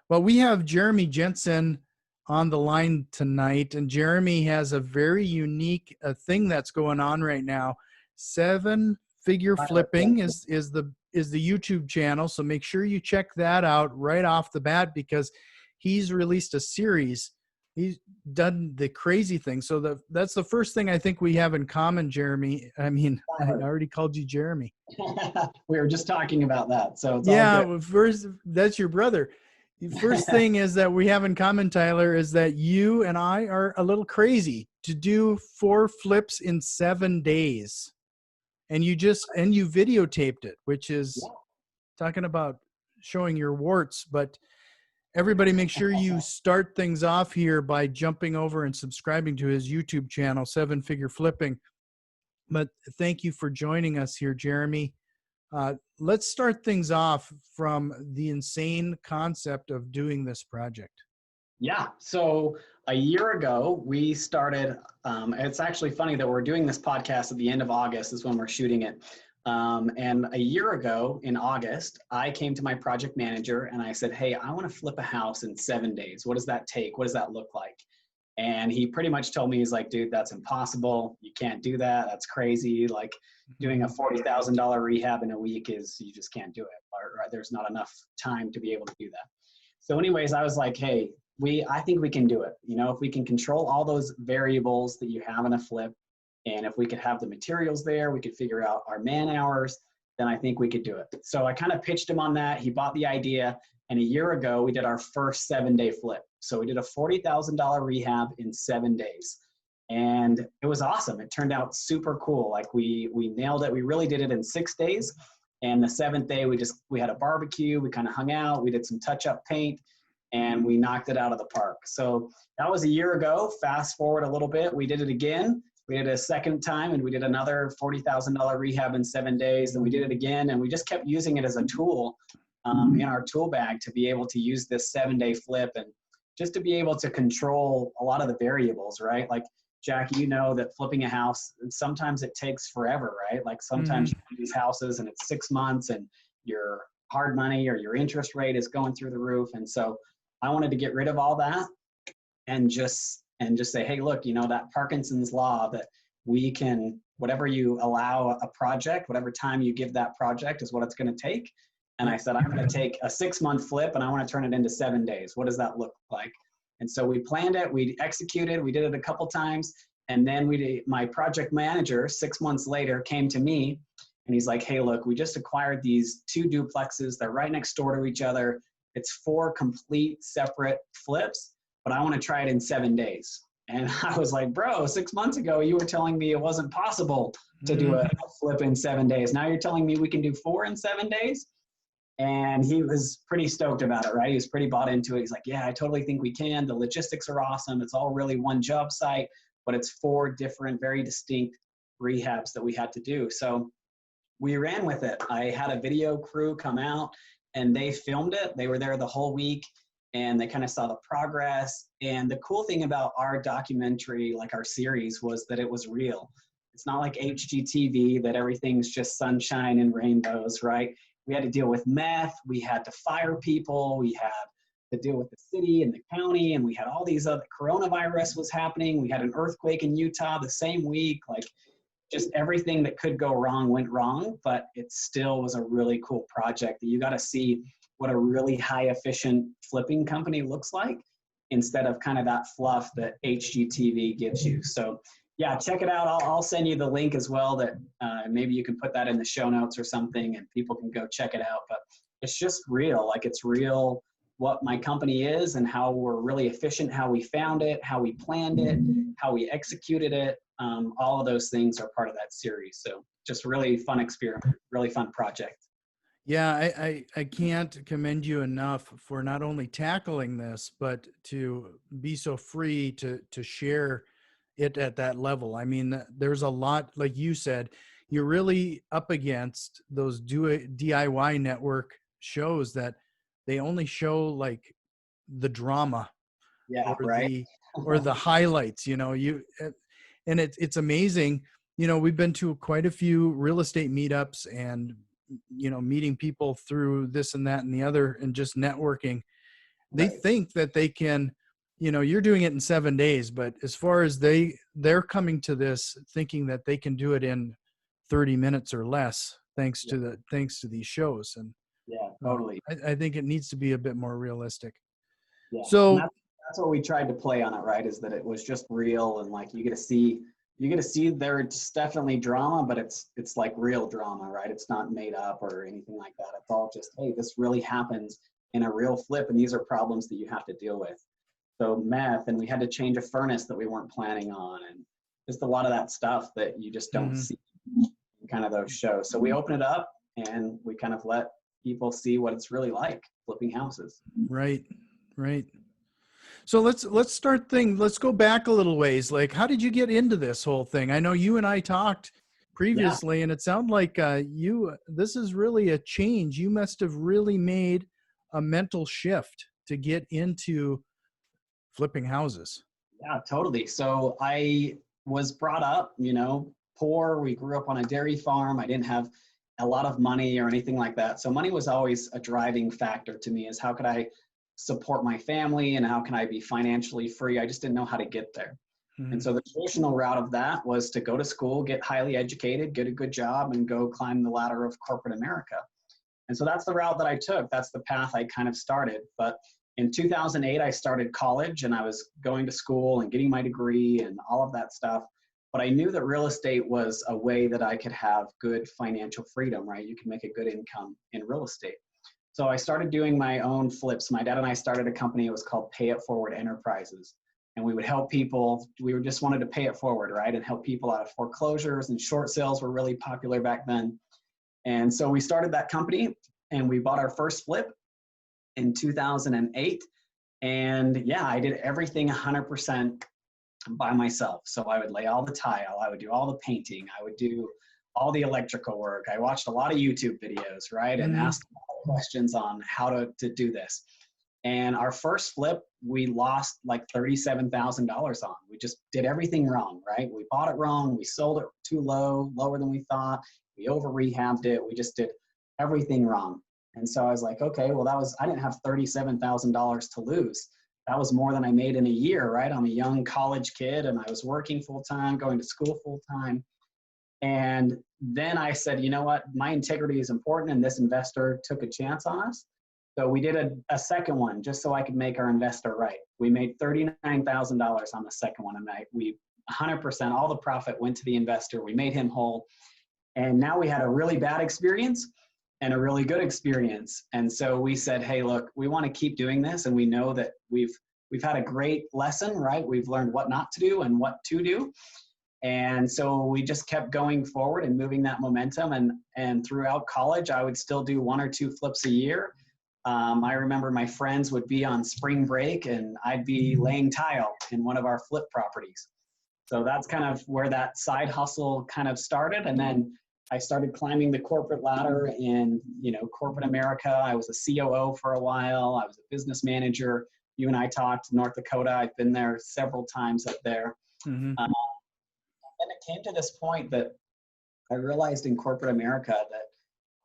Well, we have Jeremy Jensen on the line tonight, and Jeremy has a very unique thing that's going on right now. Seven Figure Flipping is the YouTube channel, so make sure you check that out right off the bat because he's released a series. He's done the crazy thing. So that's the first thing I think we have in common, Jeremy. I mean, I already called you Jeremy. We were just talking about that, so it's all good. Well, first, that's your brother. The first thing is that we have in common, Tyler, is that you and I are a little crazy to do 4 flips in 7 days. And you videotaped it, which is talking about showing your warts. But everybody, make sure you start things off here by jumping over and subscribing to his YouTube channel, 7 Figure Flipping. But thank you for joining us here, Jeremy. Let's start things off from the insane concept of doing this project. Yeah, so a year ago, we started, it's actually funny that we're doing this podcast at the end of August is when we're shooting it. And a year ago in August, I came to my project manager and I said, hey, I want to flip a house in 7 days. What does that take? What does that look like? And he pretty much told me, he's like, dude, that's impossible. You can't do that. That's crazy. Like doing a $40,000 rehab in a week you just can't do it. Or there's not enough time to be able to do that. So anyways, I was like, hey, I think we can do it. You know, if we can control all those variables that you have in a flip, and if we could have the materials there, we could figure out our man hours, then I think we could do it. So I kind of pitched him on that. He bought the idea. And a year ago, we did our first 7-day flip. So we did a $40,000 rehab in 7 days. And it was awesome. It turned out super cool. Like we nailed it. We really did it in 6 days. And the 7th day, we had a barbecue. We kind of hung out. We did some touch-up paint. And we knocked it out of the park. So that was a year ago. Fast forward a little bit. We did it again. We did it a second time, and we did another $40,000 rehab in 7 days. And we did it again. And we just kept using it as a tool in our tool bag to be able to use this 7-day flip and just to be able to control a lot of the variables, right? Like, Jackie, you know that flipping a house, sometimes it takes forever, right? Like sometimes you do these houses and it's 6 months and your hard money or your interest rate is going through the roof. And so I wanted to get rid of all that and just say, hey, look, you know, that Parkinson's law that we can, whatever you allow a project, whatever time you give that project is what it's going to take. And I said, I'm going to take a 6-month flip and I want to turn it into 7 days. What does that look like? And so we planned it, we executed, we did it a couple times. And then my project manager, 6 months later, came to me and he's like, hey, look, we just acquired these 2 duplexes. They're right next door to each other. It's 4 complete separate flips, but I want to try it in 7 days. And I was like, bro, 6 months ago, you were telling me it wasn't possible to do a flip in 7 days. Now you're telling me we can do 4 in 7 days? And he was pretty stoked about it, right? He was pretty bought into it. He's like, yeah, I totally think we can. The logistics are awesome. It's all really one job site, but it's 4 different, very distinct rehabs that we had to do. So we ran with it. I had a video crew come out and they filmed it. They were there the whole week and they kind of saw the progress. And the cool thing about our documentary, like our series, was that it was real. It's not like HGTV that everything's just sunshine and rainbows, right? We had to deal with meth. We had to fire people. We had to deal with the city and the county. And we had all these other, coronavirus was happening. We had an earthquake in Utah the same week. Like just everything that could go wrong went wrong, but it still was a really cool project that you got to see what a really high efficient flipping company looks like instead of kind of that fluff that HGTV gives you. So yeah, check it out. I'll send you the link as well that maybe you can put that in the show notes or something and people can go check it out. But it's just real, like it's real what my company is and how we're really efficient, how we found it, how we planned it, how we executed it. All of those things are part of that series. So just really fun experiment, really fun project. Yeah, I can't commend you enough for not only tackling this, but to be so free to share it at that level. I mean, there's a lot, like you said, you're really up against those DIY network shows that they only show like the drama, or right. or the highlights, you know, and it's amazing. You know, we've been to quite a few real estate meetups and, you know, meeting people through this and that and the other and just networking. they Right. think that they can, you're doing it in 7 days, but as far as they're coming to this thinking that they can do it in 30 minutes or less, thanks Yeah. to these shows. And Yeah, totally. I think it needs to be a bit more realistic. Yeah. And So that's what we tried to play on it, right? Is that it was just real, and like you get to see there's definitely drama, but it's like real drama, right? It's not made up or anything like that. It's all just, hey, this really happens in a real flip, and these are problems that you have to deal with. So meth, and we had to change a furnace that we weren't planning on, and just a lot of that stuff that you just don't mhm, see in kind of those shows. So we open it up and we kind of let people see what it's really like flipping houses. right, right. So let's go back a little ways. Like, how did you get into this whole thing? I know you and I talked Yeah. previously, and it sounded like this is really a change. You must have really made a mental shift to get into flipping houses. Yeah, totally. So I was brought up, poor. We grew up on a dairy farm. I didn't have a lot of money or anything like that. So money was always a driving factor to me, is how could I support my family and how can I be financially free? I just didn't know how to get there. And Mhm. so the traditional route of that was to go to school, get highly educated, get a good job, and go climb the ladder of corporate America. And so that's the route that I took. That's the path I kind of started. But in 2008, I started college and I was going to school and getting my degree and all of that stuff. But I knew that real estate was a way that I could have good financial freedom, right? You can make a good income in real estate. So I started doing my own flips. My dad and I started a company. It was called Pay It Forward Enterprises. And we would help people. We just wanted to pay it forward, right? And help people out of foreclosures, and short sales were really popular back then. And so we started that company and we bought our first flip in 2008. And yeah, I did everything 100% by myself. So I would lay all the tile, I would do all the painting, I would do all the electrical work. I watched a lot of YouTube videos, right? And Mhm. asked a lot of questions on how to do this. And our first flip, we lost like $37,000 on. We just did everything wrong, right? We bought it wrong. We sold it too low, lower than we thought. We over rehabbed it. We just did everything wrong. And so I was like, okay, well, I didn't have $37,000 to lose. That was more than I made in a year, right? I'm a young college kid and I was working full time, going to school full time. And then I said, you know what? My integrity is important, and this investor took a chance on us. So we did a second one just so I could make our investor right. We made $39,000 on the second one, and we 100%, all the profit went to the investor. We made him whole. And now we had a really bad experience and a really good experience. And so we said, hey, look, we want to keep doing this. And we know that we've had a great lesson, right? We've learned what not to do and what to do. And so we just kept going forward and moving that momentum. And throughout college, I would still do 1 or 2 flips a year. I remember my friends would be on spring break and I'd be laying tile in one of our flip properties. So that's kind of where that side hustle kind of started. And then I started climbing the corporate ladder in, corporate America. I was a COO for a while. I was a business manager. You and I talked, North Dakota. I've been there several times up there. Mhm. And it came to this point that I realized in corporate America that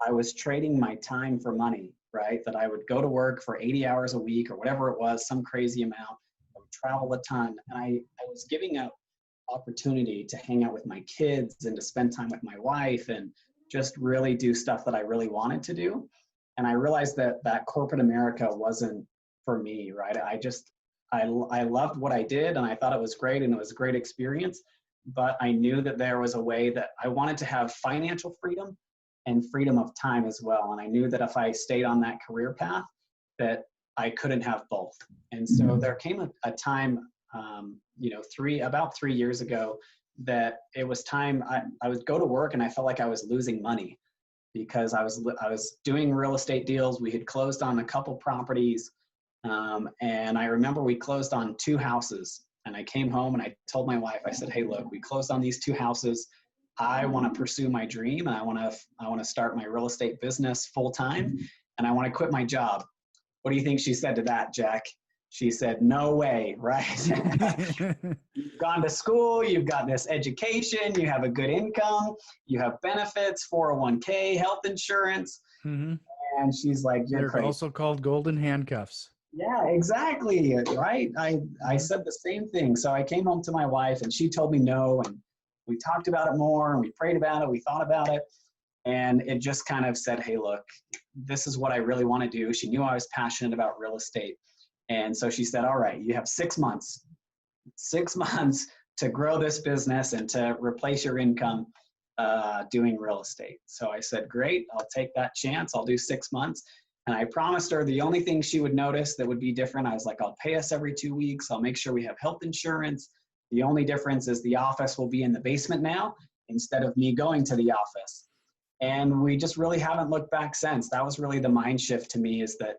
I was trading my time for money, right? That I would go to work for 80 hours a week or whatever it was, some crazy amount. I would travel a ton. And I was giving up opportunity to hang out with my kids and to spend time with my wife and just really do stuff that I really wanted to do. And I realized that corporate America wasn't for me, right? I loved what I did and I thought it was great and it was a great experience, but I knew that there was a way that I wanted to have financial freedom and freedom of time as well. And I knew that if I stayed on that career path, that I couldn't have both. And so there came a time, about 3 years ago, that it was time. I would go to work and I felt like I was losing money because I was doing real estate deals. We had closed on a couple properties. And I remember we closed on 2 houses. And I came home and I told my wife, I said, hey, look, we closed on these 2 houses. I want to pursue my dream and I want to start my real estate business full time and I want to quit my job. What do you think she said to that, Jack? She said, no way, right? You've gone to school, you've got this education, you have a good income, you have benefits, 401k, health insurance. Mhm. And she's like, you're They're crazy. also called golden handcuffs. Yeah, exactly. Right. I Mhm. said the same thing. So I came home to my wife and she told me no. And we talked about it more and we prayed about it. We thought about it. And it just kind of said, hey, look, this is what I really want to do. She knew I was passionate about real estate. And so she said, all right, you have 6 months, 6 months to grow this business and to replace your income doing real estate. So I said, great, I'll take that chance. I'll do 6 months. And I promised her the only thing she would notice that would be different, I was like, I'll pay us every 2 weeks. I'll make sure we have health insurance. The only difference is the office will be in the basement now instead of me going to the office. And we just really haven't looked back since. That was really the mind shift to me, is that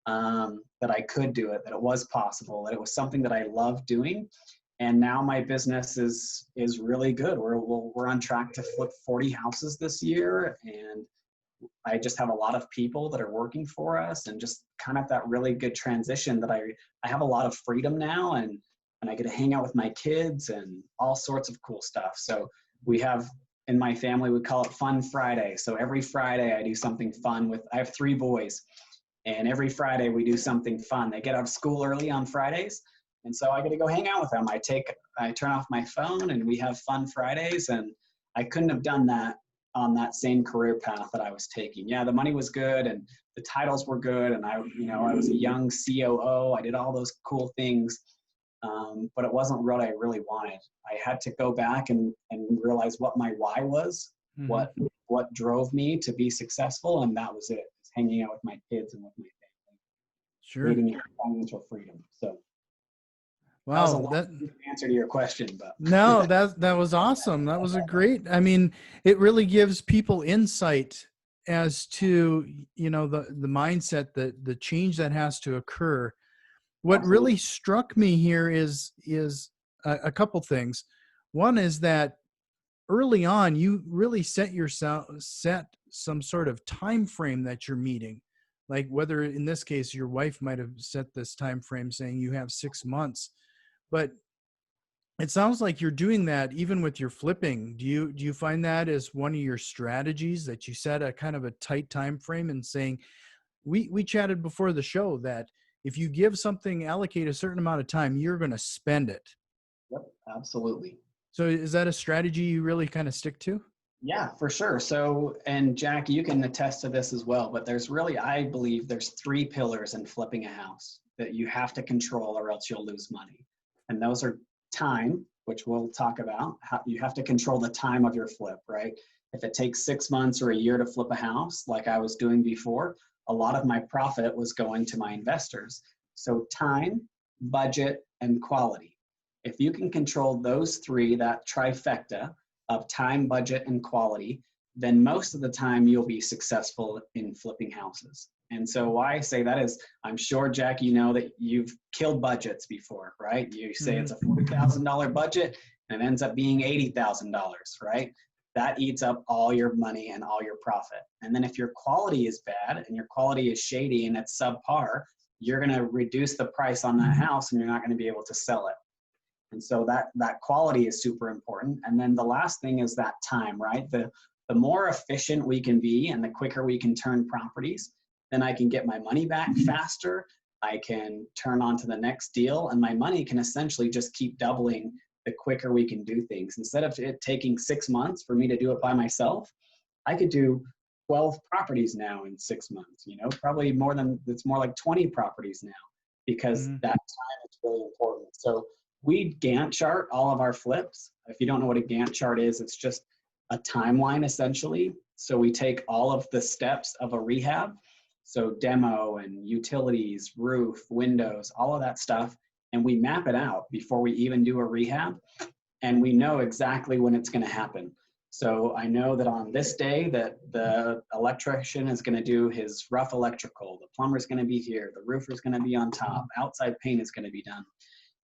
that I could do it, that it was possible, that it was something that I loved doing. And now my business is really good. We're on track to flip 40 houses this year, and I just have a lot of people that are working for us, and just kind of that really good transition that I have a lot of freedom now, and I get to hang out with my kids and all sorts of cool stuff. So we have, in my family, we call it Fun Friday. So every Friday I do something fun I have 3 boys, and every Friday we do something fun. They get out of school early on Fridays, and so I get to go hang out with them. I turn off my phone and we have fun Fridays, and I couldn't have done that on that same career path that I was taking. Yeah, the money was good and the titles were good, and I was a young COO. I did all those cool things, but it wasn't what I really wanted. I had to go back and realize what my why was, Mhm. what drove me to be successful, and that was it. It's hanging out with my kids and with my family, Sure. creating financial freedom. So that was a Wow. long That answer to your question, but No, that was awesome. That was a great. I mean, it really gives people insight as to, the mindset, the change that has to occur. What absolutely. really struck me here is a couple things. One is that early on you really set some sort of time frame that you're meeting, like whether in this case your wife might have set this time frame saying you have 6 months, but it sounds like you're doing that even with your flipping. Do you find that as one of your strategies, that you set a kind of a tight time frame and saying, we chatted before the show that if you give something, allocate a certain amount of time, you're going to spend it. Yep, absolutely. So is that a strategy you really kind of stick to? Yeah, for sure. So, and Jack, you can attest to this as well, but I believe there's 3 pillars in flipping a house that you have to control or else you'll lose money. And those are time, which we'll talk about. How you have to control the time of your flip, right? If it takes 6 months or a year to flip a house, like I was doing before, a lot of my profit was going to my investors. So time, budget, and quality. If you can control those 3, that trifecta of time, budget, and quality, then most of the time you'll be successful in flipping houses. And so why I say that is, I'm sure, Jack, you know that you've killed budgets before, right? You say it's Mhm. a $40,000 budget and it ends up being $80,000, right? That eats up all your money and all your profit. And then if your quality is bad and your quality is shady and it's subpar, you're going to reduce the price on that house and you're not going to be able to sell it. And so that quality is super important. And then the last thing is that time, right? The more efficient we can be and the quicker we can turn properties, then I can get my money back faster. I can turn on to the next deal, and my money can essentially just keep doubling the quicker we can do things. Instead of it taking 6 months for me to do it by myself, I could do 12 properties now in 6 months, probably it's more like 20 properties now, because Mhm. that time is really important. So we Gantt chart all of our flips. If you don't know what a Gantt chart is, it's just a timeline essentially. So we take all of the steps of a rehab, so demo and utilities, roof, windows, all of that stuff, and we map it out before we even do a rehab, and we know exactly when it's going to happen. So I know that on this day that the electrician is going to do his rough electrical, the plumber's going to be here, the roofer's going to be on top, outside paint is going to be done.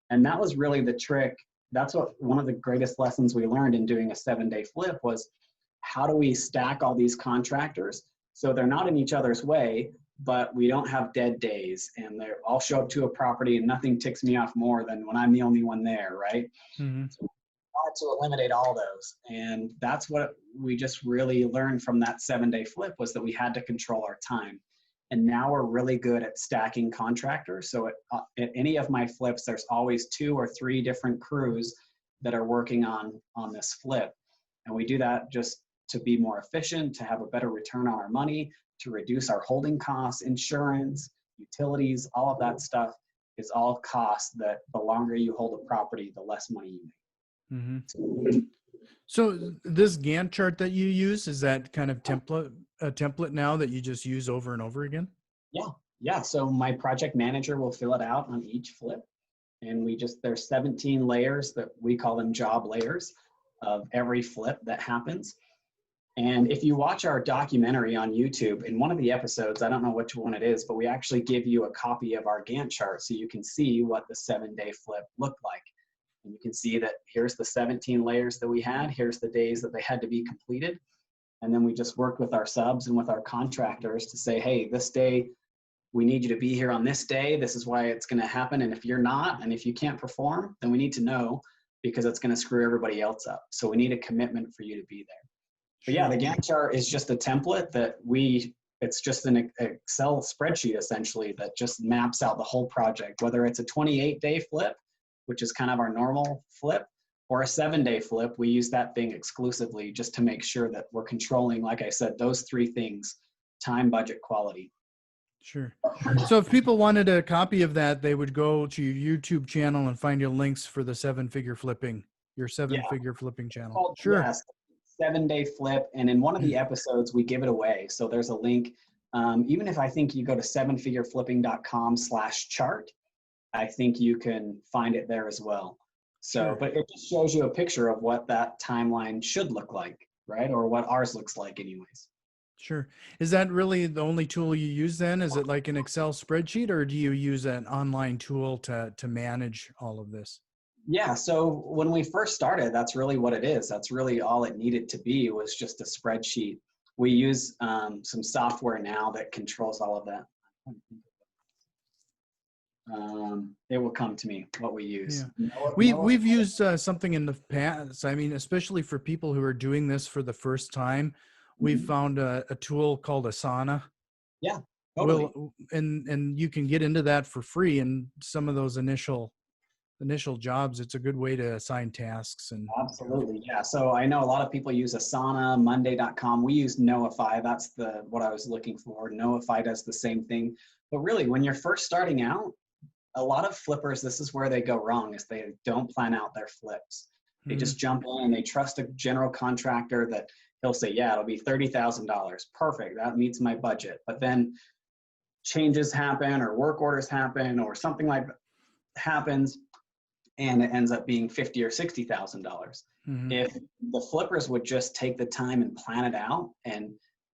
And that was really the trick. That's what one of the greatest lessons we learned in doing a 7-day flip was, how do we stack all these contractors so they're not in each other's way, but we don't have dead days, and they're all show up to a property and nothing ticks me off more than when I'm the only one there, right? Mhm. So we wanted to eliminate all those. And that's what we just really learned from that 7-day flip, was that we had to control our time. And now we're really good at stacking contractors. So at any of my flips, there's always 2 or 3 different crews that are working on this flip. And we do that just to be more efficient, to have a better return on our money, to reduce our holding costs, insurance, utilities, all of that stuff is all costs that the longer you hold a property, the less money you make. Mm-hmm. So this Gantt chart that you use, is that kind of a template now that you just use over and over again? Yeah. So my project manager will fill it out on each flip. And there's 17 layers that we call them job layers of every flip that happens. And if you watch our documentary on YouTube, in one of the episodes, I don't know which one it is, but we actually give you a copy of our Gantt chart so you can see what the 7-day flip looked like. And you can see that here's the 17 layers that we had, here's the days that they had to be completed. And then we just worked with our subs and with our contractors to say, hey, this day, we need you to be here on this day. This is why it's going to happen. And if you're not, and if you can't perform, then we need to know, because it's going to screw everybody else up. So we need a commitment for you to be there. But yeah, the Gantt chart is just a template that it's just an Excel spreadsheet essentially that just maps out the whole project, whether it's a 28-day flip, which is kind of our normal flip, or a 7-day flip. We use that thing exclusively just to make sure that we're controlling, like I said, those 3 things: time, budget, quality. Sure. So if people wanted a copy of that, they would go to your YouTube channel and find your links for the 7-figure flipping, your 7-figure flipping channel. Sure. Yes, 7-day flip. And in one of the episodes, we give it away. So there's a link. Even if I think you go to 7figureflipping.com/chart, I think you can find it there as well. So, sure. But it just shows you a picture of what that timeline should look like, right? Or what ours looks like anyways. Sure. Is that really the only tool you use then? Is it like an Excel spreadsheet, or do you use an online tool to manage all of this? Yeah, so when we first started, that's really what it is. That's really all it needed to be, was just a spreadsheet. We use some software now that controls all of that. It will come to me what we use. Yeah. We've used something in the past. I mean, especially for people who are doing this for the first time, we've found a tool called Asana. Yeah, totally. And you can get into that for free. And some of those initial jobs, it's a good way to assign tasks. And absolutely, yeah. So I know a lot of people use Asana, Monday.com. We use Notify. That's what I was looking for. Notify does the same thing. But really, when you're first starting out, a lot of flippers, this is where they go wrong, is they don't plan out their flips. They just jump in and they trust a general contractor that he'll say, yeah, it'll be $30,000. Perfect. That meets my budget. But then changes happen, or work orders happen, or something like that happens, and it ends up being $50,000 or $60,000. If the flippers would just take the time and plan it out and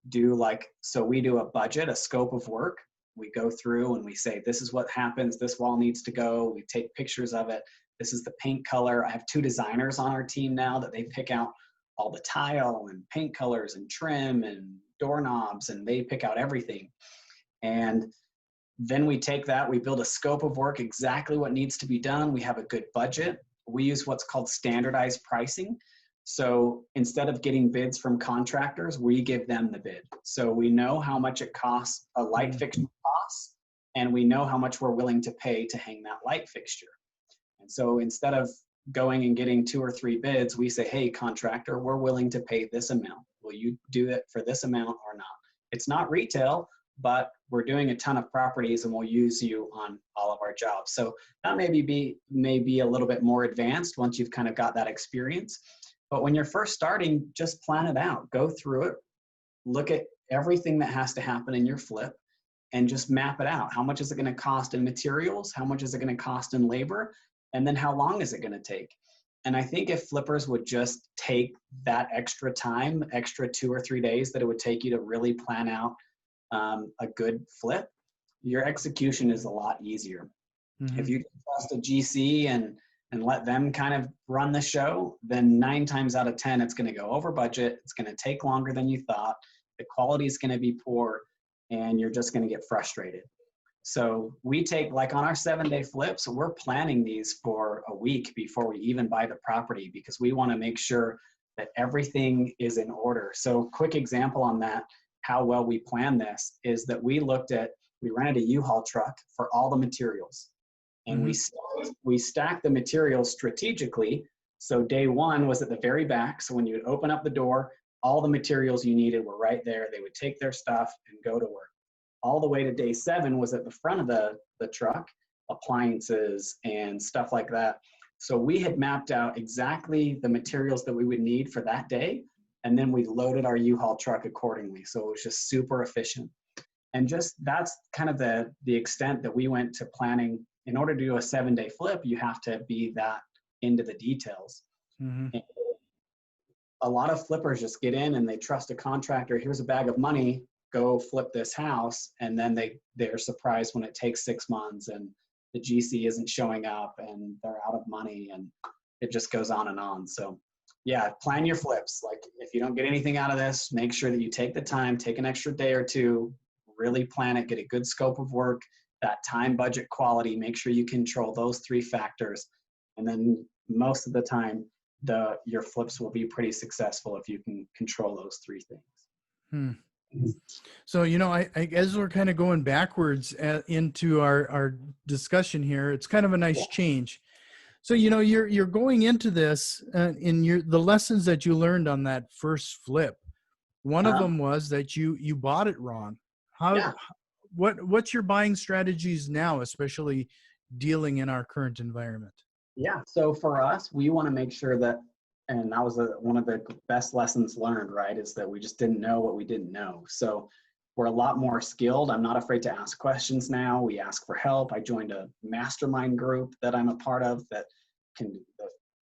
do so we do a budget, a scope of work. We go through and we say, this is what happens. This wall needs to go. We take pictures of it. This is the paint color. I have 2 designers on our team now that they pick out all the tile and paint colors and trim and doorknobs, and they pick out everything. And then we take that, we build a scope of work, exactly what needs to be done. We have a good budget. We use what's called standardized pricing. So instead of getting bids from contractors, we give them the bid. So we know how much it costs, a light fixture costs, and we know how much we're willing to pay to hang that light fixture. And so instead of going and getting 2 or 3 bids, we say, hey, contractor, we're willing to pay this amount. Will you do it for this amount or not? It's not retail, but we're doing a ton of properties and we'll use you on all of our jobs. So that may be a little bit more advanced once you've kind of got that experience. But when you're first starting, just plan it out. Go through it. Look at everything that has to happen in your flip and just map it out. How much is it going to cost in materials? How much is it going to cost in labor? And then how long is it going to take? And I think if flippers would just take that extra time, extra 2 or 3 days that it would take you to really plan out a good flip, your execution is a lot easier. If you trust a GC and let them kind of run the show, then 9 times out of 10, it's going to go over budget. It's going to take longer than you thought. The quality is going to be poor, and you're just going to get frustrated. So we take, like on our 7-day flips, we're planning these for a week before we even buy the property, because we want to make sure that everything is in order. So quick example on that, how well we planned this is that we rented a U-Haul truck for all the materials. And we stacked the materials strategically. So day one was at the very back. So when you would open up the door, all the materials you needed were right there. They would take their stuff and go to work. All the way to day 7 was at the front of the truck, appliances and stuff like that. So we had mapped out exactly the materials that we would need for that day. And then we loaded our U-Haul truck accordingly. So it was just super efficient. And just that's kind of the extent that we went to planning. In order to do a 7-day flip, you have to be that into the details. Mm-hmm. A lot of flippers just get in and they trust a contractor. Here's a bag of money, go flip this house. And then they're surprised when it takes 6 months and the GC isn't showing up and they're out of money, and it just goes on and on. So yeah, plan your flips. Like if you don't get anything out of this, make sure that you take the time, take an extra day or two, really plan it, get a good scope of work, that time, budget, quality, make sure you control those 3 factors. And then most of the time, your flips will be pretty successful if you can control those 3 things. So, I guess we're kind of going backwards into our discussion here. It's kind of a nice change. So, you're going into this in the lessons that you learned on that first flip. One of them was that you bought it wrong. What's your buying strategies now, especially dealing in our current environment? Yeah. So for us, we want to make sure that, and that was one of the best lessons learned, right, is that we just didn't know what we didn't know. So we're a lot more skilled. I'm not afraid to ask questions now. We ask for help. I joined a mastermind group that I'm a part of that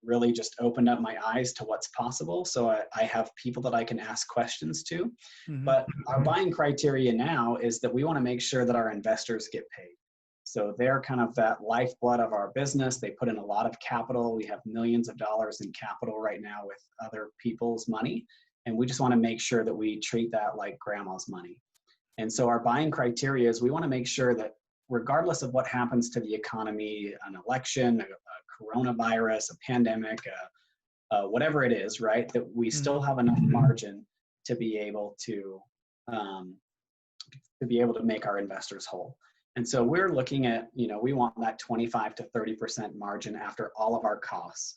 really just opened up my eyes to what's possible. So I have people that I can ask questions to. Mm-hmm. But our buying criteria now is that we want to make sure that our investors get paid. So they're kind of that lifeblood of our business. They put in a lot of capital. We have millions of dollars in capital right now with other people's money. And we just want to make sure that we treat that like grandma's money. And so our buying criteria is we want to make sure that regardless of what happens to the economy, an election, a coronavirus, a pandemic, whatever it is, right, that we still have enough margin to be able to make our investors whole. And so we're looking at, we want that 25 to 30% margin after all of our costs.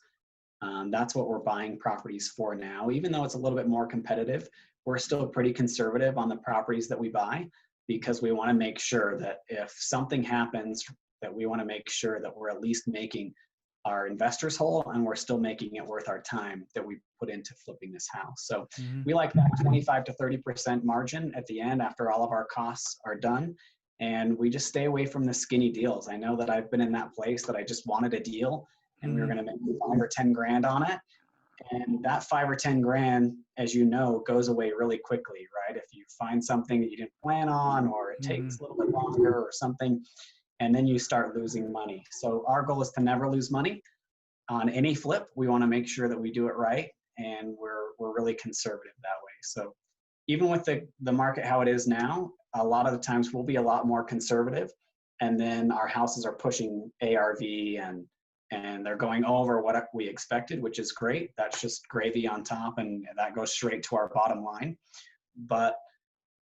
That's what we're buying properties for now. Even though it's a little bit more competitive, we're still pretty conservative on the properties that we buy, because we want to make sure that if something happens, that we want to make sure that we're at least making our investors whole, and we're still making it worth our time that we put into flipping this house. So we like that 25 to 30% margin at the end after all of our costs are done. And we just stay away from the skinny deals. I know that I've been in that place that I just wanted a deal and we were going to make 5 or 10 grand on it. And that 5 or 10 grand, as you know, goes away really quickly, right? If you find something that you didn't plan on, or it takes a little bit longer or something, and then you start losing money. So our goal is to never lose money on any flip. We want to make sure that we do it right, and we're really conservative that way. So even with the market how it is now, a lot of the times we'll be a lot more conservative, and then our houses are pushing ARV and they're going over what we expected, which is great. That's just gravy on top, and that goes straight to our bottom line. But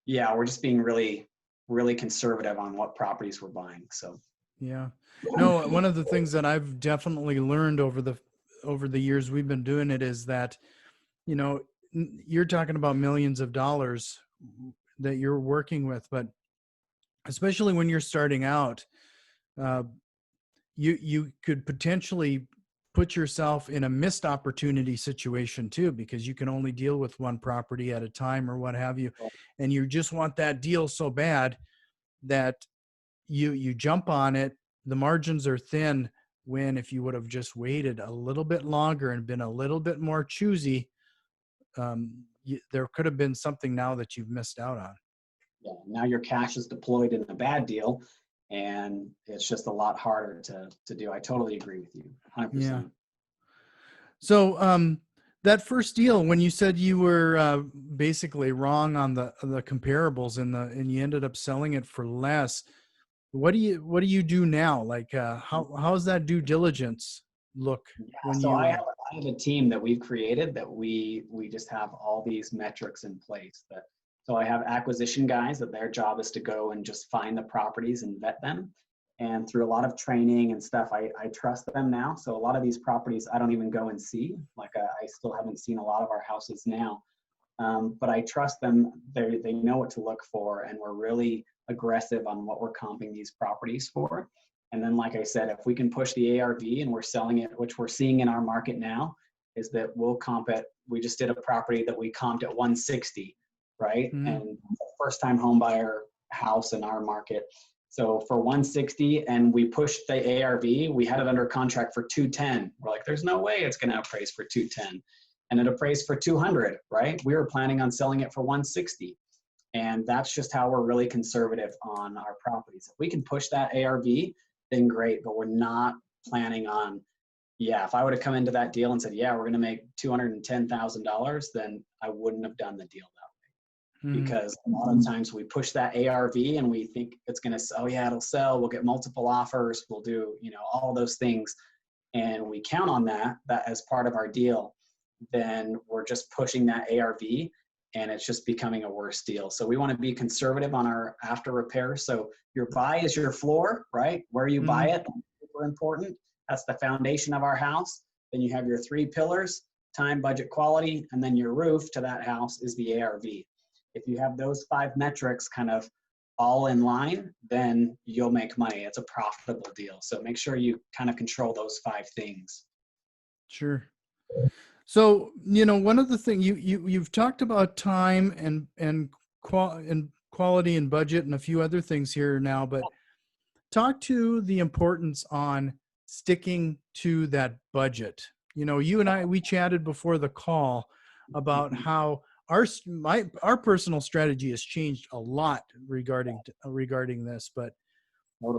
yeah, we're just being really, really conservative on what properties we're buying. So yeah, no, one of the things that I've definitely learned over the years we've been doing it is that, you're talking about millions of dollars that you're working with, but especially when you're starting out, you could potentially put yourself in a missed opportunity situation too, because you can only deal with one property at a time or what have you. And you just want that deal so bad that you jump on it. The margins are thin, when if you would have just waited a little bit longer and been a little bit more choosy, there could have been something now that you've missed out on. Yeah, now your cash is deployed in a bad deal, and it's just a lot harder to do. I totally agree with you, 100%. Yeah. So that first deal, when you said you were basically wrong on the comparables and you ended up selling it for less, what do you do now? Like how's that due diligence look? Yeah, so I have a team that we've created that we just have all these metrics in place that So I have acquisition guys that their job is to go and just find the properties and vet them. And through a lot of training and stuff, I trust them now. So a lot of these properties I don't even go and see. Like I still haven't seen a lot of our houses now. But I trust them. They know what to look for, and we're really aggressive on what we're comping these properties for. And then, like I said, if we can push the ARV and we're selling it, which we're seeing in our market now, is that we'll comp it. We just did a property that we comped at 160, right? Mm-hmm. And first time home buyer house in our market. So for 160, and we pushed the ARV, we had it under contract for 210. We're like, there's no way it's going to appraise for 210. And it appraised for 200, right? We were planning on selling it for 160. And that's just how we're really conservative on our properties. If we can push that ARV, then great, but we're not planning on, yeah, if I would have come into that deal and said, yeah, we're going to make $210,000, then I wouldn't have done the deal that way. Because a lot of times we push that ARV and we think it's going to, oh yeah, it'll sell. We'll get multiple offers. We'll do, all those things. And we count on that as part of our deal. Then we're just pushing that ARV and it's just becoming a worse deal. So we want to be conservative on our after repairs. So your buy is your floor, right? Where you buy it, super important. That's the foundation of our house. Then you have your 3 pillars, time, budget, quality, and then your roof to that house is the ARV. If you have those 5 metrics kind of all in line, then you'll make money. It's a profitable deal. So make sure you kind of control those 5 things. Sure. So, one of the things you've talked about time and quality and budget and a few other things here now, but talk to the importance on sticking to that budget. You and I, we chatted before the call about how our personal strategy has changed a lot regarding this, but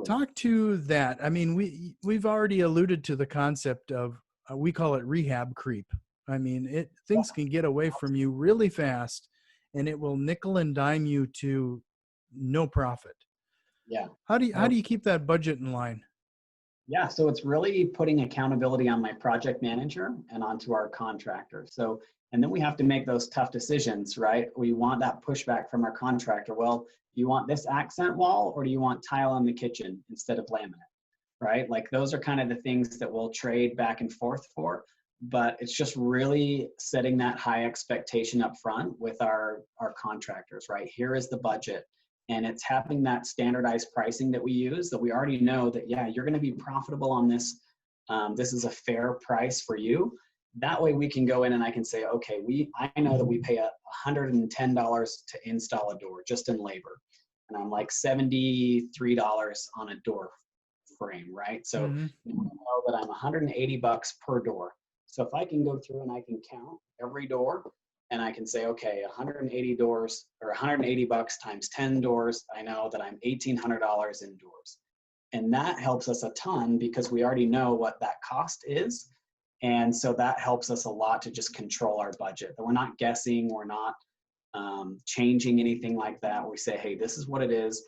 talk to that. I mean, we've already alluded to the concept of, we call it rehab creep. I mean, things can get away from you really fast, and it will nickel and dime you to no profit. Yeah. How do you keep that budget in line? Yeah, so it's really putting accountability on my project manager and onto our contractor. So, and then we have to make those tough decisions, right? We want that pushback from our contractor. Well, do you want this accent wall or do you want tile in the kitchen instead of laminate, right? Like those are kind of the things that we'll trade back and forth for. But it's just really setting that high expectation up front with our contractors, right? Here is the budget. And it's having that standardized pricing that we use, that we already know that, yeah, you're going to be profitable on this. This is a fair price for you. That way we can go in and I can say, okay, I know that we pay $110 to install a door just in labor. And I'm like $73 on a door frame, right? So you know that I'm $180 per door. So if I can go through and I can count every door and I can say, okay, 180 doors or $180 times 10 doors, I know that I'm $1,800 in doors. And that helps us a ton because we already know what that cost is. And so that helps us a lot to just control our budget. That we're not guessing, we're not changing anything like that. We say, hey, this is what it is.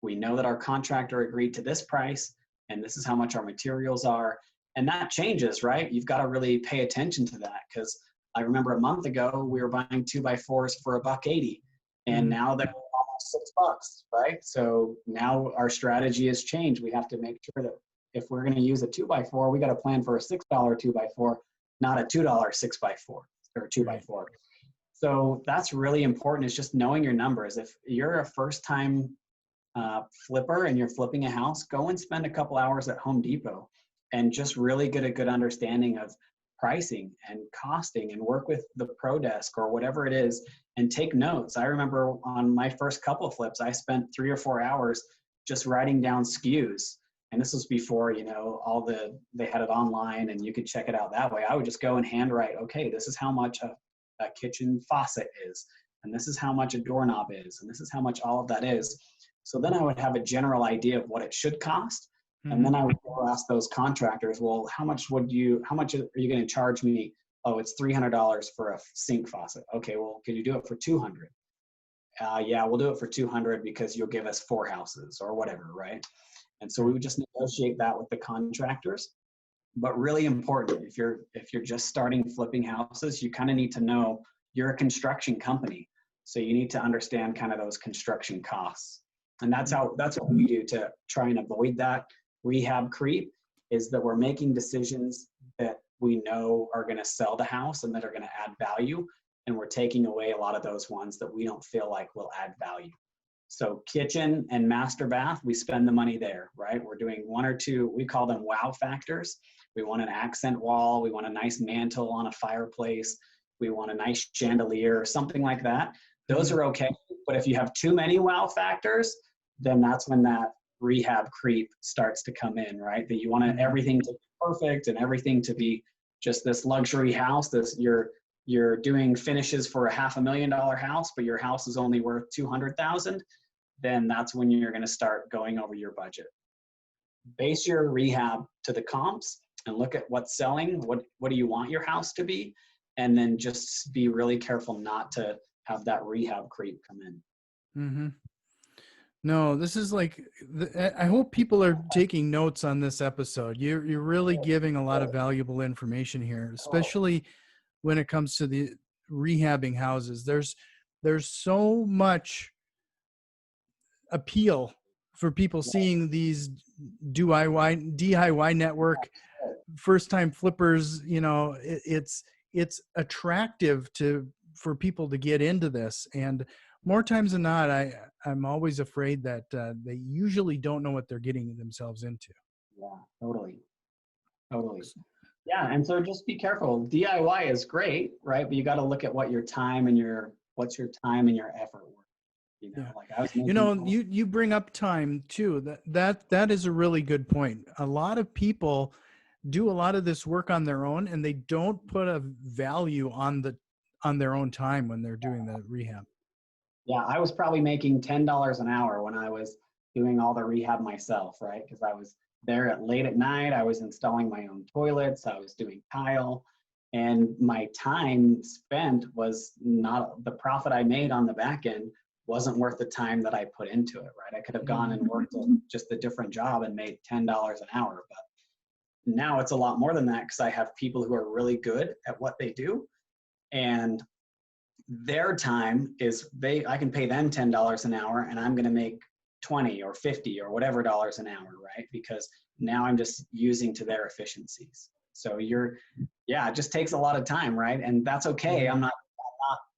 We know that our contractor agreed to this price and this is how much our materials are. And that changes, right? You've got to really pay attention to that because I remember a month ago, we were buying 2x4s for $1.80 and now they're almost $6, right? So now our strategy has changed. We have to make sure that if we're going to use a 2x4, we got to plan for a $6 2x4, not a $2 6x4 or 2x4. So that's really important, is just knowing your numbers. If you're a first time flipper and you're flipping a house, go and spend a couple hours at Home Depot and just really get a good understanding of pricing and costing and work with the pro desk or whatever it is and take notes. I remember on my first couple flips, I spent 3 or 4 hours just writing down SKUs. And this was before, they had it online and you could check it out that way. I would just go and handwrite, okay, this is how much a kitchen faucet is. And this is how much a doorknob is. And this is how much all of that is. So then I would have a general idea of what it should cost. And then I would go ask those contractors, well, how much are you going to charge me? Oh, it's $300 for a sink faucet. Okay, well, can you do it for $200? Yeah, we'll do it for $200 because you'll give us 4 houses or whatever, right? And so we would just negotiate that with the contractors. But really important, if you're just starting flipping houses, you kind of need to know you're a construction company. So you need to understand kind of those construction costs. And that's what we do to try and avoid that rehab creep, is that we're making decisions that we know are going to sell the house and that are going to add value. And we're taking away a lot of those ones that we don't feel like will add value. So kitchen and master bath, we spend the money there, right? We're doing one or two, we call them wow factors. We want an accent wall. We want a nice mantle on a fireplace. We want a nice chandelier, something like that. Those are okay. But if you have too many wow factors, then that's when that rehab creep starts to come in, right? That you want everything to be perfect and everything to be just this luxury house. You're doing finishes for a $500,000 house, but your house is only worth $200,000. Then that's when you're going to start going over your budget. Base your rehab to the comps and look at what's selling. What do you want your house to be? And then just be really careful not to have that rehab creep come in. Mm-hmm. No, this is like, I hope people are taking notes on this episode. You're really giving a lot of valuable information here, especially when it comes to the rehabbing houses. There's so much appeal for people seeing these DIY network first time flippers. You know, it's attractive for people to get into this. And more times than not, I'm always afraid that they usually don't know what they're getting themselves into. Yeah, totally. Yeah, and so just be careful. DIY is great, right? But you got to look at what your time and what's your time and your effort worth. You know, like I was making, you bring up time too. That is a really good point. A lot of people do a lot of this work on their own, and they don't put a value on their own time when they're doing the rehab. Yeah, I was probably making $10 an hour when I was doing all the rehab myself, right? Because I was there late at night. I was installing my own toilets. I was doing tile. And my time spent was not, the profit I made on the back end wasn't worth the time that I put into it, right? I could have gone and worked just a different job and made $10 an hour. But now it's a lot more than that, because I have people who are really good at what they do. And their time is I can pay them $10 an hour, and I'm going to make 20 or 50 or whatever dollars an hour, right? Because now I'm just using to their efficiencies. So it just takes a lot of time, right? And that's okay. I'm not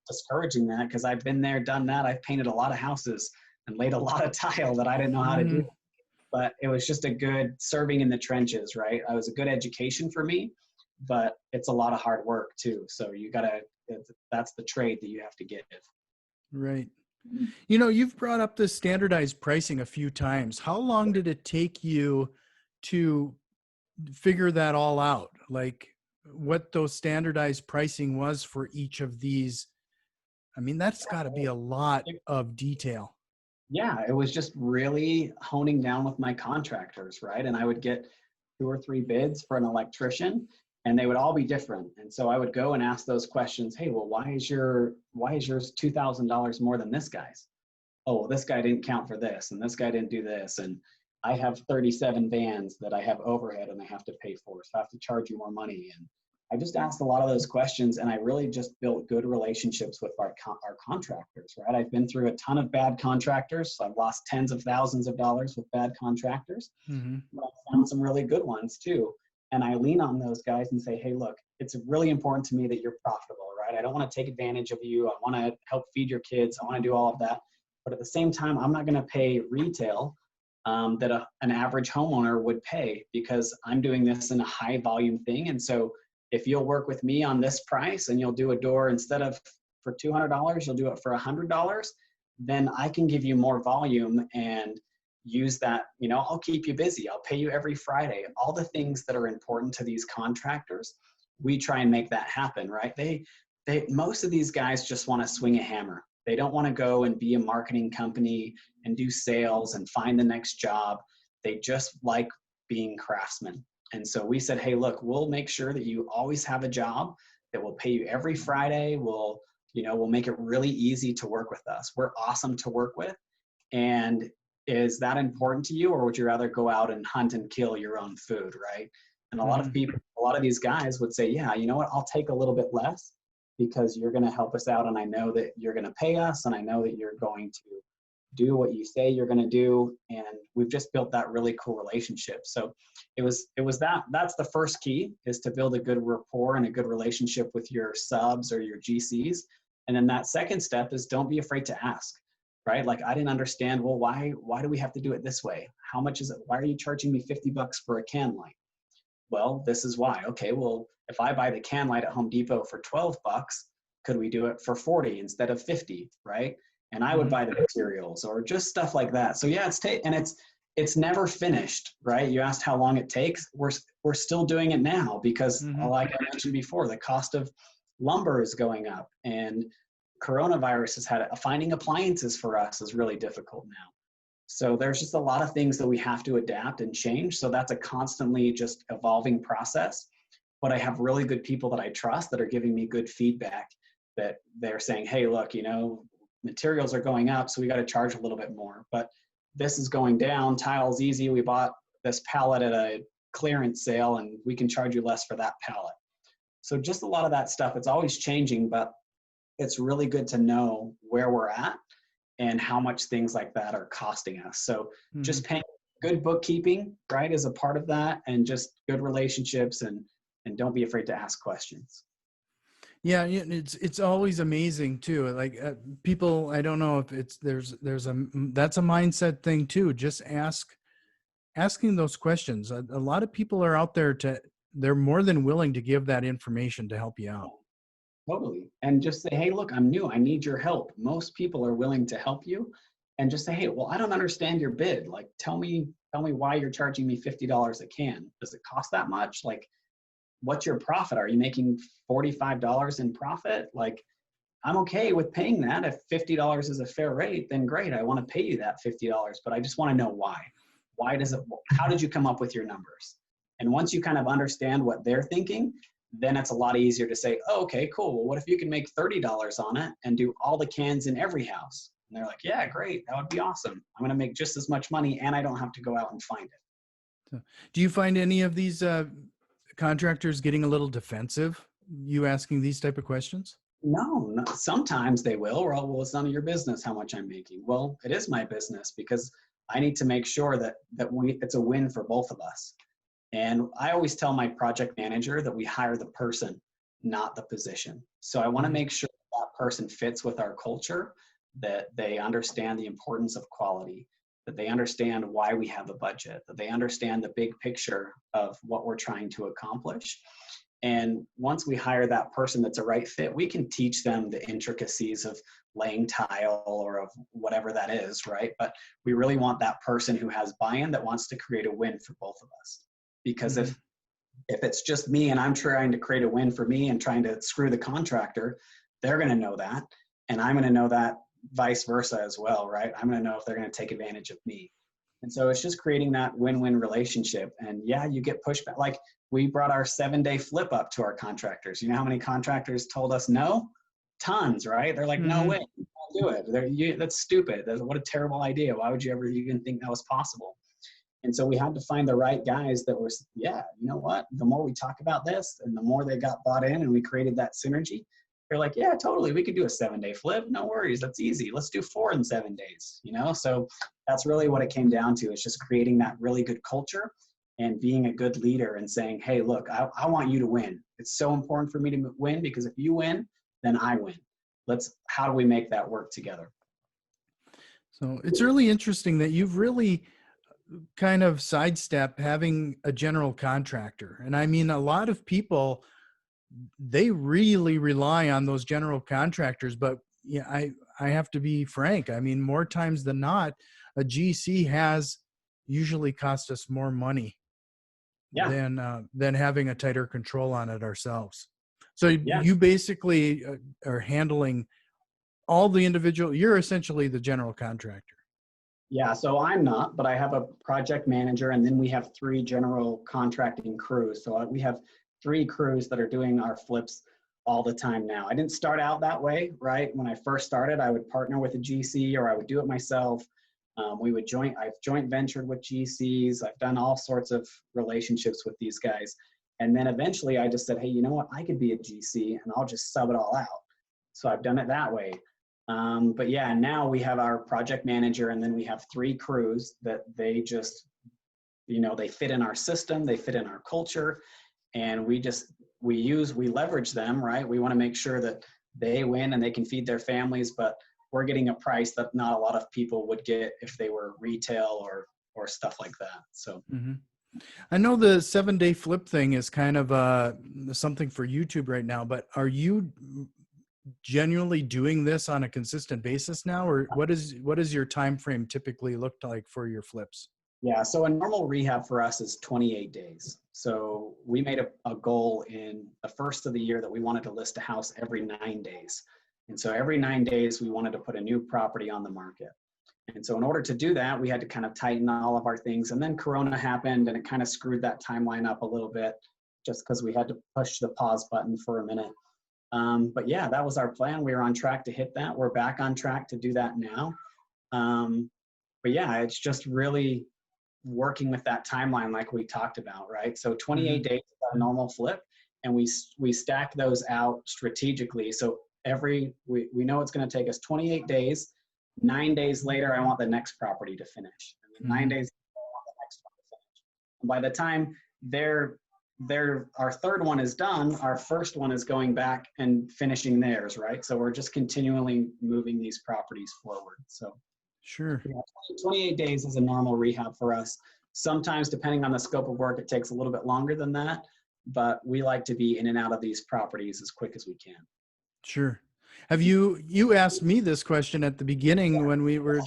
discouraging that, because I've been there, done that. I've painted a lot of houses and laid a lot of tile that I didn't know how to do. But it was just a good serving in the trenches, right? It was a good education for me, but it's a lot of hard work too. So that's the trade that you have to give. Right. You know, you've brought up this standardized pricing a few times. How long did it take you to figure that all out? Like what those standardized pricing was for each of these? I mean, that's got to be a lot of detail. Yeah, it was just really honing down with my contractors, right? And I would get 2 or 3 bids for an electrician, and they would all be different. And so I would go and ask those questions. Hey, well, why is yours $2,000 more than this guy's? Oh, well, this guy didn't count for this, and this guy didn't do this. And I have 37 vans that I have overhead and I have to pay for, so I have to charge you more money. And I just asked a lot of those questions, and I really just built good relationships with our contractors, right? I've been through a ton of bad contractors. I've lost tens of thousands of dollars with bad contractors. But I found some really good ones too. And I lean on those guys and say, hey, look, it's really important to me that you're profitable, right? I don't want to take advantage of you. I want to help feed your kids. I want to do all of that. But at the same time, I'm not going to pay retail that an average homeowner would pay, because I'm doing this in a high volume thing. And so if you'll work with me on this price and you'll do a door instead of for $200, you'll do it for $100, then I can give you more volume and use that. I'll keep you busy. I'll pay you every Friday. All the things that are important to these contractors, we try and make that happen, right? Most of these guys just want to swing a hammer. They don't want to go and be a marketing company and do sales and find the next job. They just like being craftsmen. And so we said, hey, look, we'll make sure that you always have a job that will pay you every Friday. We'll make it really easy to work with us. We're awesome to work with. And is that important to you, or would you rather go out and hunt and kill your own food, right? And a lot of these guys would say, yeah, you know what, I'll take a little bit less, because you're going to help us out. And I know that you're going to pay us, and I know that you're going to do what you say you're going to do. And we've just built that really cool relationship. So that's the first key, is to build a good rapport and a good relationship with your subs or your GCs. And then that second step is don't be afraid to ask, right? Like, I didn't understand, well, why do we have to do it this way? How much is it? Why are you charging me $50 for a can light? Well, this is why. Okay, well, if I buy the can light at Home Depot for $12, could we do it for 40 instead of 50, right? And I would buy the materials, or just stuff like that. So yeah, it's never finished, right? You asked how long it takes. We're still doing it now because, like I mentioned before, the cost of lumber is going up, and coronavirus has had finding appliances for us is really difficult now. So there's just a lot of things that we have to adapt and change. So that's a constantly just evolving process. But I have really good people that I trust that are giving me good feedback, that they're saying, hey, look, materials are going up, so we got to charge a little bit more, but this is going down. Tile's easy. We bought this pallet at a clearance sale, and we can charge you less for that pallet. So just a lot of that stuff. It's always changing, but it's really good to know where we're at and how much things like that are costing us. So just paying good bookkeeping, right, is a part of that, and just good relationships, and don't be afraid to ask questions. Yeah, it's always amazing too. Like people, I don't know if there's that's a mindset thing too. Just asking those questions. A lot of people are out there they're more than willing to give that information to help you out. Totally. And just say, hey, look, I'm new. I need your help. Most people are willing to help you. And just say, hey, well, I don't understand your bid. Like, tell me why you're charging me $50 a can. Does it cost that much? Like, what's your profit? Are you making $45 in profit? Like, I'm okay with paying that. If $50 is a fair rate, then great. I want to pay you that $50, but I just want to know why. How did you come up with your numbers? And once you kind of understand what they're thinking, then it's a lot easier to say, oh, okay, cool. Well, what if you can make $30 on it and do all the cans in every house? And they're like, yeah, great. That would be awesome. I'm going to make just as much money, and I don't have to go out and find it. So, do you find any of these contractors getting a little defensive, you asking these type of questions? No, sometimes they will. Well, it's none of your business how much I'm making. Well, it is my business, because I need to make sure that it's a win for both of us. And I always tell my project manager that we hire the person, not the position. So I want to make sure that person fits with our culture, that they understand the importance of quality, that they understand why we have a budget, that they understand the big picture of what we're trying to accomplish. And once we hire that person that's a right fit, we can teach them the intricacies of laying tile or of whatever that is, right? But we really want that person who has buy-in, that wants to create a win for both of us. Because if it's just me and I'm trying to create a win for me and trying to screw the contractor, they're going to know that. And I'm going to know that vice versa as well, right? I'm going to know if they're going to take advantage of me. And so it's just creating that win-win relationship. And yeah, you get pushback. Like, we brought our 7-day flip up to our contractors. You know how many contractors told us no? Tons, right? They're like, no way, you can't do it. That's stupid. What a terrible idea. Why would you ever even think that was possible? And so we had to find the right guys that were, yeah, you know what? The more we talk about this and the more they got bought in and we created that synergy, they're like, yeah, totally. We could do a 7-day flip. No worries. That's easy. Let's do 4 in 7 days, So that's really what it came down to. It's just creating that really good culture and being a good leader and saying, hey, look, I want you to win. It's so important for me to win, because if you win, then I win. How do we make that work together? So it's really interesting that you've really kind of sidestep having a general contractor. And I mean, a lot of people, they really rely on those general contractors, but yeah, I have to be frank. I mean, more times than not, a GC has usually cost us more money than having a tighter control on it ourselves. So you basically are handling all the individual, you're essentially the general contractor. Yeah, so I'm not, but I have a project manager, and then we have 3 general contracting crews. So we have 3 crews that are doing our flips all the time now. I didn't start out that way, right? When I first started, I would partner with a GC, or I would do it myself. I've joint ventured with GCs. I've done all sorts of relationships with these guys. And then eventually I just said, hey, you know what? I could be a GC and I'll just sub it all out. So I've done it that way. But yeah, now we have our project manager, and then we have 3 crews that they just, they fit in our system, they fit in our culture, and we leverage them, right? We want to make sure that they win and they can feed their families, but we're getting a price that not a lot of people would get if they were retail or stuff like that. So. I know the 7-day flip thing is kind of something for YouTube right now, but are you genuinely doing this on a consistent basis now, or what does your time frame typically look like for your flips? Yeah, so a normal rehab for us is 28 days. So we made a goal in the first of the year that we wanted to list a house every 9 days. And so every 9 days, we wanted to put a new property on the market. And so in order to do that, we had to kind of tighten all of our things. And then Corona happened, and it kind of screwed that timeline up a little bit just because we had to push the pause button for a minute. But yeah, that was our plan. We were on track to hit that. We're back on track to do that now. But yeah, it's just really working with that timeline like we talked about, right? So 28 days is a normal flip, and we stack those out strategically. So we know it's going to take us 28 days. 9 days later, I want the next property to finish. And then 9 days later, I want the next one to finish. And by the time our third one is done, our first one is going back and finishing theirs, right? So we're just continually moving these properties forward. So sure. Yeah, 28 days is a normal rehab for us. Sometimes, depending on the scope of work, it takes a little bit longer than that, but we like to be in and out of these properties as quick as we can. Sure. Have you asked me this question at the beginning when we were,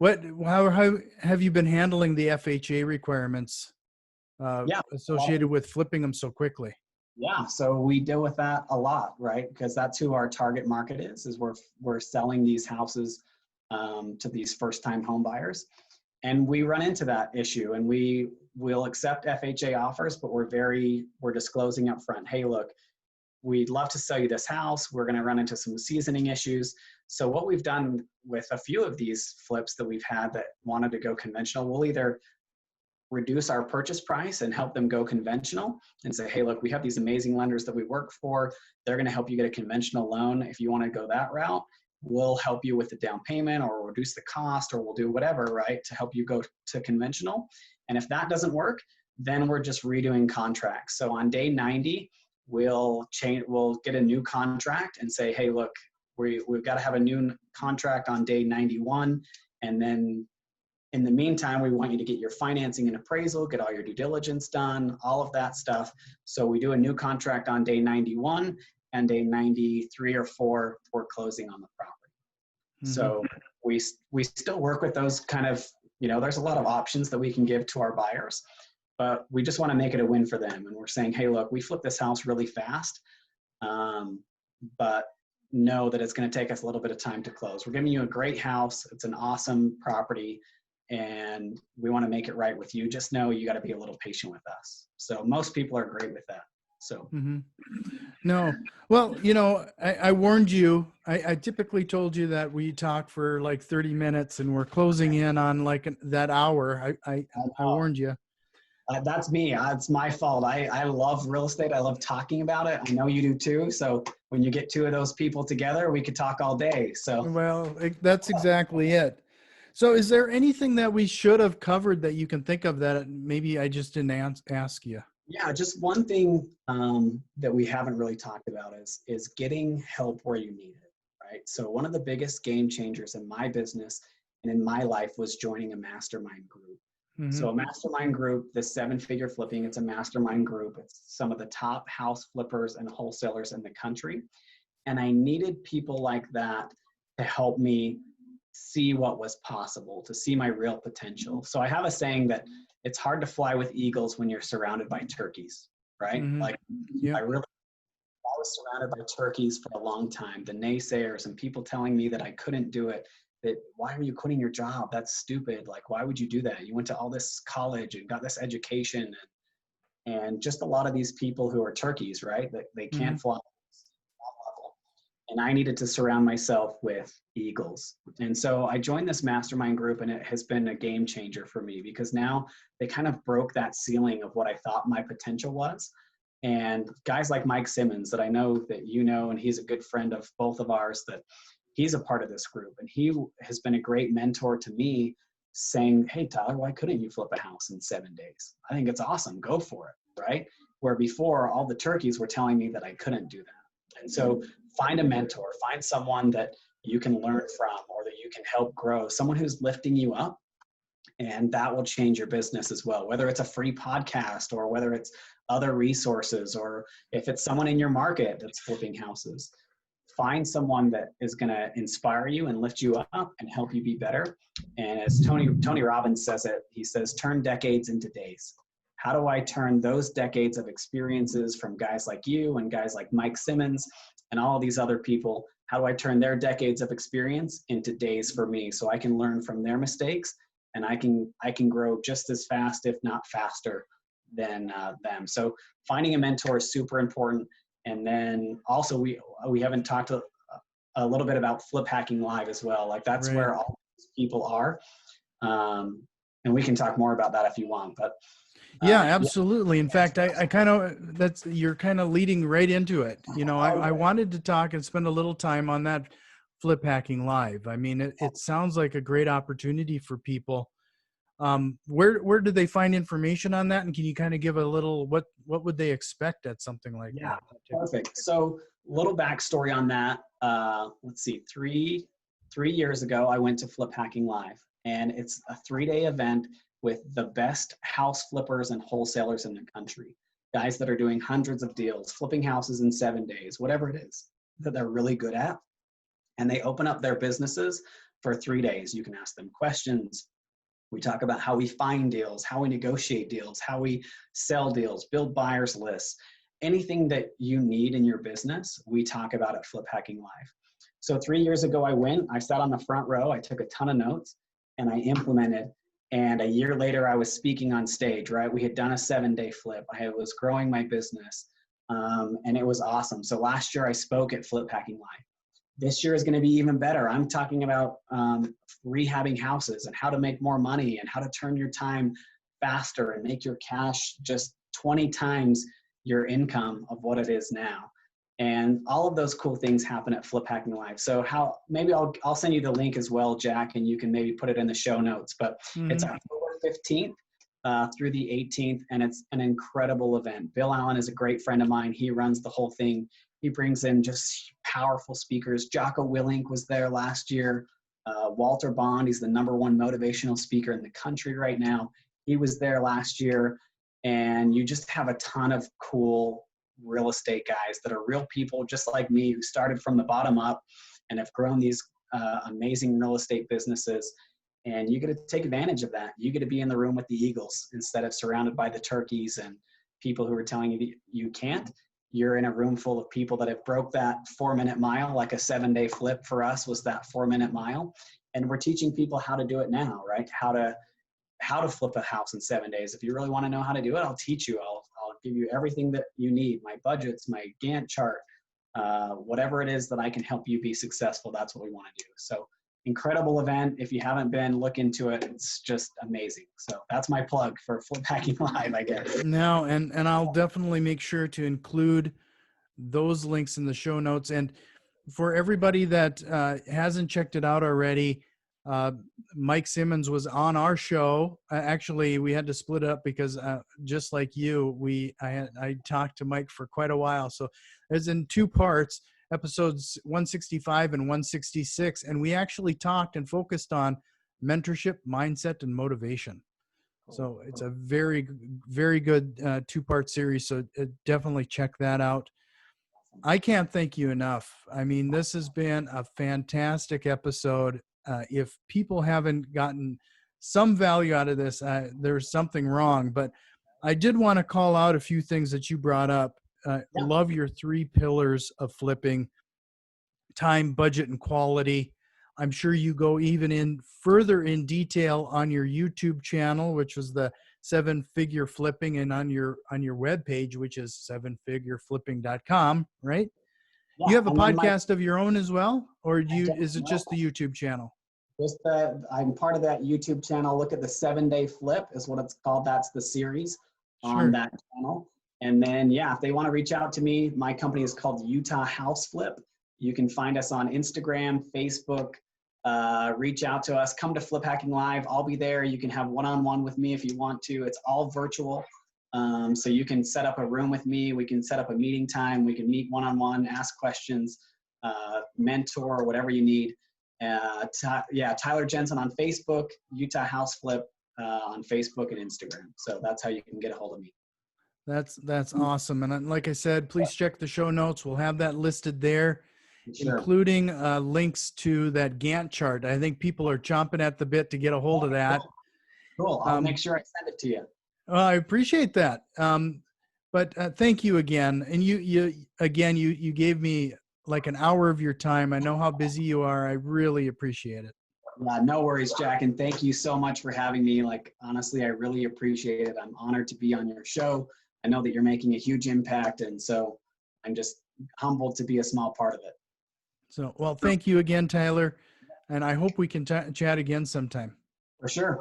how have you been handling the FHA requirements associated with flipping them so quickly? Yeah, so we deal with that a lot, right? Because that's who our target market is we're selling these houses to these first-time home buyers. And we run into that issue, and we will accept FHA offers, but we're disclosing up front, hey, look, we'd love to sell you this house. We're going to run into some seasoning issues. So what we've done with a few of these flips that we've had that wanted to go conventional, we'll either reduce our purchase price and help them go conventional and say, hey, look, we have these amazing lenders that we work for. They're going to help you get a conventional loan. If you want to go that route, we'll help you with the down payment or reduce the cost, or we'll do whatever, right, to help you go to conventional. And if that doesn't work, then we're just redoing contracts. So on day 90, we'll get a new contract and say, hey, look, we've got to have a new contract on day 91. And then in the meantime, we want you to get your financing and appraisal, get all your due diligence done, all of that stuff. So we do a new contract on day 91, and day 93 or 4, we're closing on the property. So we still work with those kind of, there's a lot of options that we can give to our buyers, but we just want to make it a win for them. And we're saying, hey, look, we flipped this house really fast, but know that it's going to take us a little bit of time to close. We're giving you a great house. It's an awesome property, and we want to make it right with you. Just know you got to be a little patient with us. So most people are great with that. So. No, well, I warned you. I typically told you that we talk for like 30 minutes and we're closing in on like that hour. I warned you. That's me. It's my fault. I love real estate. I love talking about it. I know you do too. So when you get 2 of those people together, we could talk all day. So. Well, that's exactly it. So is there anything that we should have covered that you can think of that maybe I just didn't ask you? Yeah, just one thing that we haven't really talked about is getting help where you need it, right? So one of the biggest game changers in my business and in my life was joining a mastermind group. So a mastermind group, this 7-figure flipping, it's a mastermind group. It's some of the top house flippers and wholesalers in the country. And I needed people like that to help me see what was possible, to see my real potential. So I have a saying that it's hard to fly with eagles when you're surrounded by turkeys, right? Like I was surrounded by turkeys for a long time, the naysayers and people telling me that I couldn't do it, that why are you quitting your job? That's stupid. Like, why would you do that? You went to all this college and got this education, and just a lot of these people who are turkeys, right? That they can't fly. And I needed to surround myself with eagles. And so I joined this mastermind group, and it has been a game changer for me because now they kind of broke that ceiling of what I thought my potential was. And guys like Mike Simmons that I know that you know, and he's a good friend of both of ours, that he's a part of this group. And he has been a great mentor to me, saying, hey, Tyler, why couldn't you flip a house in 7 days? I think it's awesome. Go for it, right? Where before, all the turkeys were telling me that I couldn't do that. And so find a mentor, find someone that you can learn from or that you can help grow, someone who's lifting you up. And that will change your business as well, whether it's a free podcast or whether it's other resources, or if it's someone in your market that's flipping houses. Find someone that is going to inspire you and lift you up and help you be better. And as Tony Robbins says it, he says, turn decades into days. How do I turn those decades of experiences from guys like you and guys like Mike Simmons and all of these other people, how do I turn their decades of experience into days for me so I can learn from their mistakes and I can grow just as fast, if not faster, than them. So finding a mentor is super important. And then also we haven't talked a little bit about Flip Hacking Live as well. Like that's Right. where all these people are. And we can talk more about that if you want, but yeah, absolutely. In fact, I kind of, you're kind of leading right into it. You know, I wanted to talk and spend a little time on that Flip Hacking Live. I mean, it sounds like a great opportunity for people. Where do they find information on that? And can you kind of give a little, what would they expect at something like that? Perfect. So little backstory on that. Let's see, three years ago, I went to Flip Hacking Live, and it's a 3-day event with the best house flippers and wholesalers in the country. Guys that are doing hundreds of deals, flipping houses in 7 days, whatever it is that they're really good at. And they open up their businesses for 3 days. You can ask them questions. We talk about how we find deals, how we negotiate deals, how we sell deals, build buyers lists. Anything that you need in your business, we talk about at Flip Hacking Live. So 3 years ago, I sat on the front row, I took a ton of notes, and I implemented. And a year later, I was speaking on stage, right? We had done a 7-day flip. I was growing my business, and it was awesome. So last year, I spoke at Flip Hacking Live. This year is going to be even better. I'm talking about rehabbing houses and how to make more money and how to turn your time faster and make your cash just 20 times your income of what it is now. And all of those cool things happen at Flip Hacking Live. So maybe I'll send you the link as well, Jack, and you can maybe put it in the show notes. But It's October 15th through the 18th, and it's an incredible event. Bill Allen is a great friend of mine. He runs the whole thing. He brings in just powerful speakers. Jocko Willink was there last year. Walter Bond, he's the #1 motivational speaker in the country right now. He was there last year. And you just have a ton of cool real estate guys that are real people just like me who started from the bottom up and have grown these amazing real estate businesses. And you get to take advantage of that. You get to be in the room with the Eagles instead of surrounded by the turkeys and people who are telling you that you can't. You're in a room full of people that have broke that 4-minute mile, like a 7-day flip for us was that 4-minute mile. And we're teaching people how to do it now, right? How to flip a house in 7 days. If you really want to know how to do it, I'll teach you. I'll give you everything that you need, my budgets, my Gantt chart, whatever it is that I can help you be successful. That's what we want to do. So incredible event. If you haven't been, look into it. It's just amazing. So that's my plug for Flip Hacking Live, I guess. No, and I'll definitely make sure to include those links in the show notes. And for everybody that hasn't checked it out already, Mike Simmons was on our show. Actually, we had to split up because just like you, I talked to Mike for quite a while. So it's in 2 parts, episodes 165 and 166. And we actually talked and focused on mentorship, mindset, and motivation. So it's a very, very good 2-part series. So definitely check that out. I can't thank you enough. I mean, this has been a fantastic episode. If people haven't gotten some value out of this, there's something wrong. But I did want to call out a few things that you brought up. Love your 3 pillars of flipping: time, budget, and quality. I'm sure you go even further in detail on your YouTube channel, which was the 7-Figure Flipping, and on your webpage, which is 7figureflipping.com, right? Yeah, You have a podcast of your own as well, or is it just the YouTube channel? I'm part of that YouTube channel. Look at the 7-Day Flip is what it's called. That's the series on that channel. And then, yeah, if they want to reach out to me, my company is called Utah House Flip. You can find us on Instagram, Facebook, reach out to us, come to Flip Hacking Live. I'll be there. You can have one-on-one with me if you want to. It's all virtual. So you can set up a room with me. We can set up a meeting time. We can meet one-on-one, ask questions, mentor, whatever you need. Yeah, Tyler Jensen on Facebook, Utah House Flip on Facebook and Instagram. So that's how you can get a hold of me. That's awesome. And like I said, please check the show notes. We'll have that listed there, Sure. including links to that Gantt chart. I think people are chomping at the bit to get a hold of that. Cool. I'll make sure I send it to you. I appreciate that. But thank you again. And you gave me like an hour of your time. I know how busy you are. I really appreciate it. No worries, Jack. And thank you so much for having me. Like, honestly, I really appreciate it. I'm honored to be on your show. I know that you're making a huge impact. And so I'm just humbled to be a small part of it. So, well, thank you again, Tyler. And I hope we can chat again sometime. For sure.